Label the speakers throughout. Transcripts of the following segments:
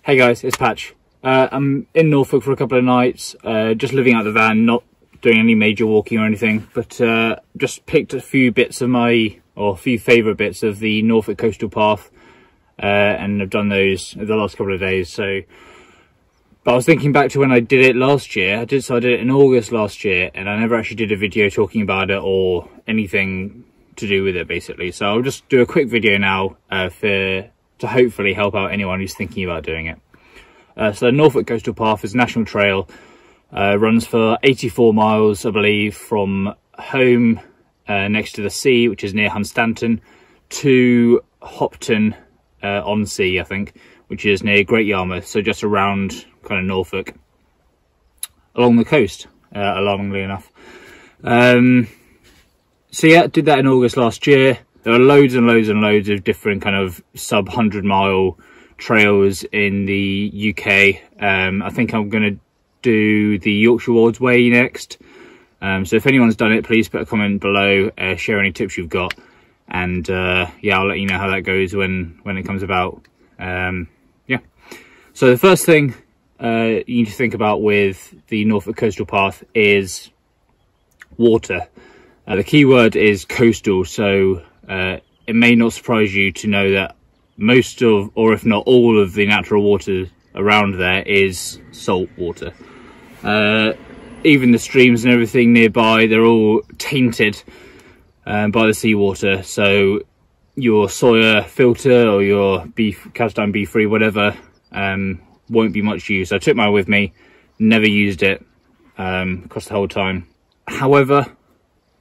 Speaker 1: Hey guys, it's Patch. I'm in Norfolk for a couple of nights, just living out the van, not doing any major walking or anything, but just picked a few bits of a few favourite bits of the Norfolk Coastal Path, and I've done those the last couple of days. But I was thinking back to when I did it last year. I did it in August last year, and I never actually did a video talking about it or anything to do with it, basically. So I'll just do a quick video now to hopefully help out anyone who's thinking about doing it. So the Norfolk Coastal Path is a national trail, runs for 84 miles, I believe, from home next to the sea, which is near Hunstanton, to Hopton on Sea, I think, which is near Great Yarmouth, so just around kind of Norfolk, along the coast, alarmingly enough. So yeah, did that in August last year. There are loads and loads and loads of different kind of sub 100-mile trails in the UK. I think I'm going to do the Yorkshire Wolds Way next. So if anyone's done it, please put a comment below, share any tips you've got, and yeah, I'll let you know how that goes when it comes about. Yeah. So the first thing you need to think about with the Norfolk Coastal Path is water. The key word is coastal, so it may not surprise you to know that most of, or if not all of, the natural water around there is salt water. Even the streams and everything nearby, they're all tainted by the seawater. So your soya filter or your cast iron B3, whatever, won't be much use. I took mine with me, never used it across the whole time. However,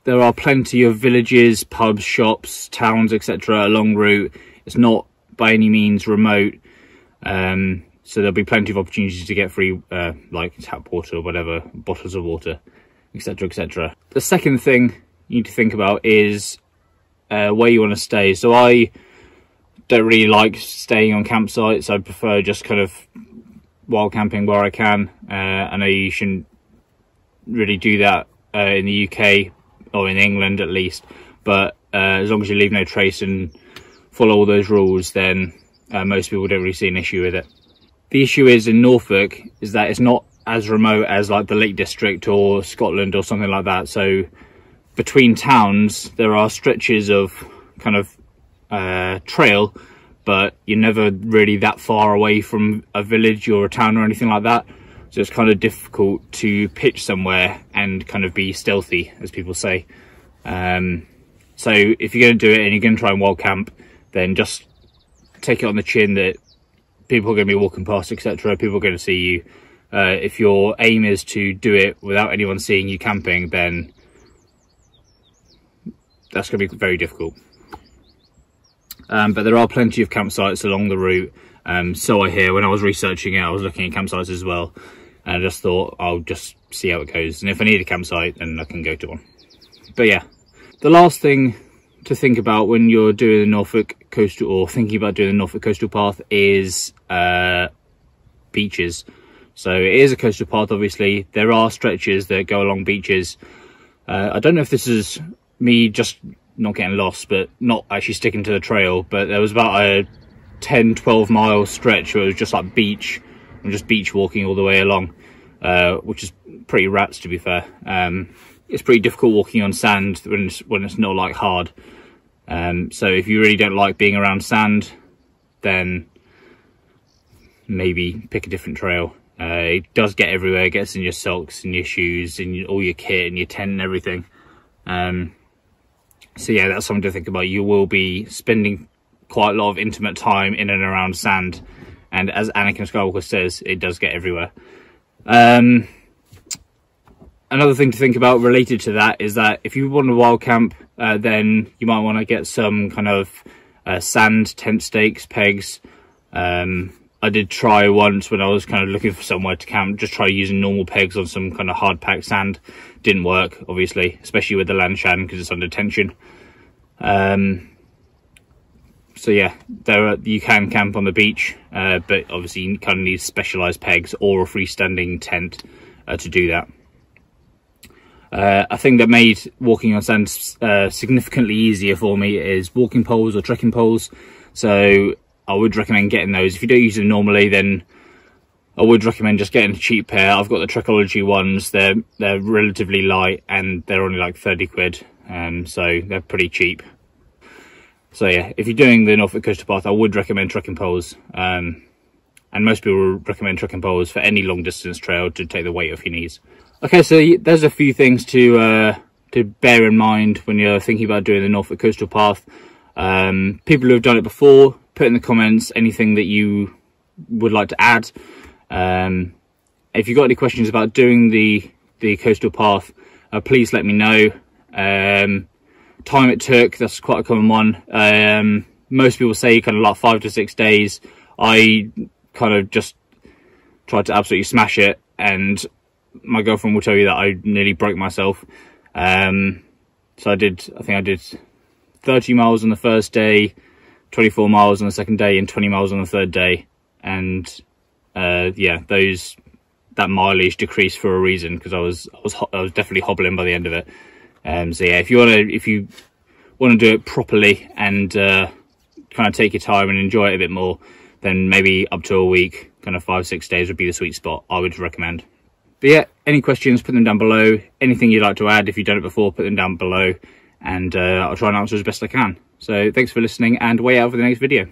Speaker 1: there are plenty of villages, pubs, shops, towns, etc. along route. It's not by any means remote, so there'll be plenty of opportunities to get free like tap water or whatever, bottles of water, etc, etc. The second thing you need to think about is where you want to stay. So I don't really like staying on campsites. I prefer just kind of wild camping where I can. I know you shouldn't really do that in the UK, or in England at least, but as long as you leave no trace and follow all those rules, then most people don't really see an issue with it. The issue is in Norfolk is that it's not as remote as like the Lake District or Scotland or something like that. So between towns there are stretches of kind of trail, but you're never really that far away from a village or a town or anything like that. So it's kind of difficult to pitch somewhere and kind of be stealthy, as people say. So if you're going to do it and you're going to try and wild camp, then just take it on the chin that people are going to be walking past, etc. People are going to see you. If your aim is to do it without anyone seeing you camping, then that's going to be very difficult. But there are plenty of campsites along the route. So I hear. When I was researching it, I was looking at campsites as well, and I just thought I'll just see how it goes, and if I need a campsite then I can go to one. But yeah, the last thing to think about when you're doing the Norfolk Coastal, or thinking about doing the Norfolk Coastal Path, is beaches. So it is a coastal path, obviously. There are stretches that go along beaches. I don't know if this is me just not getting lost, but not actually sticking to the trail, but there was about a 10-12 mile stretch where it was just like beach, and just beach walking all the way along, which is pretty rats, to be fair. It's pretty difficult walking on sand when it's not like hard. So if you really don't like being around sand, then maybe pick a different trail. It does get everywhere. It gets in your socks and your shoes and all your kit and your tent and everything. So yeah, that's something to think about. You will be spending quite a lot of intimate time in and around sand, and as Anakin Skywalker says, it does get everywhere. Another thing to think about related to that is that if you want a wild camp, then you might want to get some kind of sand tent stakes, pegs. I did try once when I was kind of looking for somewhere to camp, just try using normal pegs on some kind of hard packed sand. Didn't work, obviously, especially with the Lanshan because it's under tension. So yeah, you can camp on the beach, but obviously you kind of need specialised pegs or a freestanding tent to do that. A thing that made walking on sand significantly easier for me is walking poles or trekking poles. So I would recommend getting those. If you don't use them normally, then I would recommend just getting a cheap pair. I've got the Trekology ones. They're relatively light and they're only like 30 quid. So they're pretty cheap. So yeah, if you're doing the Norfolk Coastal Path, I would recommend trekking poles. And most people recommend trekking poles for any long distance trail to take the weight off your knees. Okay, so there's a few things to bear in mind when you're thinking about doing the Norfolk Coastal Path. People who have done it before, put in the comments anything that you would like to add. If you've got any questions about doing the Coastal Path, please let me know. Time it took, that's quite a common one. Most people say kind of like 5 to 6 days. I kind of just tried to absolutely smash it, and my girlfriend will tell you that I nearly broke myself. So I think I did 30 miles on the first day, 24 miles on the second day, and 20 miles on the third day. And yeah, that mileage decreased for a reason, because I was definitely hobbling by the end of it. So yeah, if you want to do it properly and kind of take your time and enjoy it a bit more, then maybe up to a week, kind of 5-6 days would be the sweet spot, I would recommend. But yeah, any questions, put them down below. Anything you'd like to add, if you've done it before, put them down below, and I'll try and answer as best I can. So thanks for listening, and way out for the next video.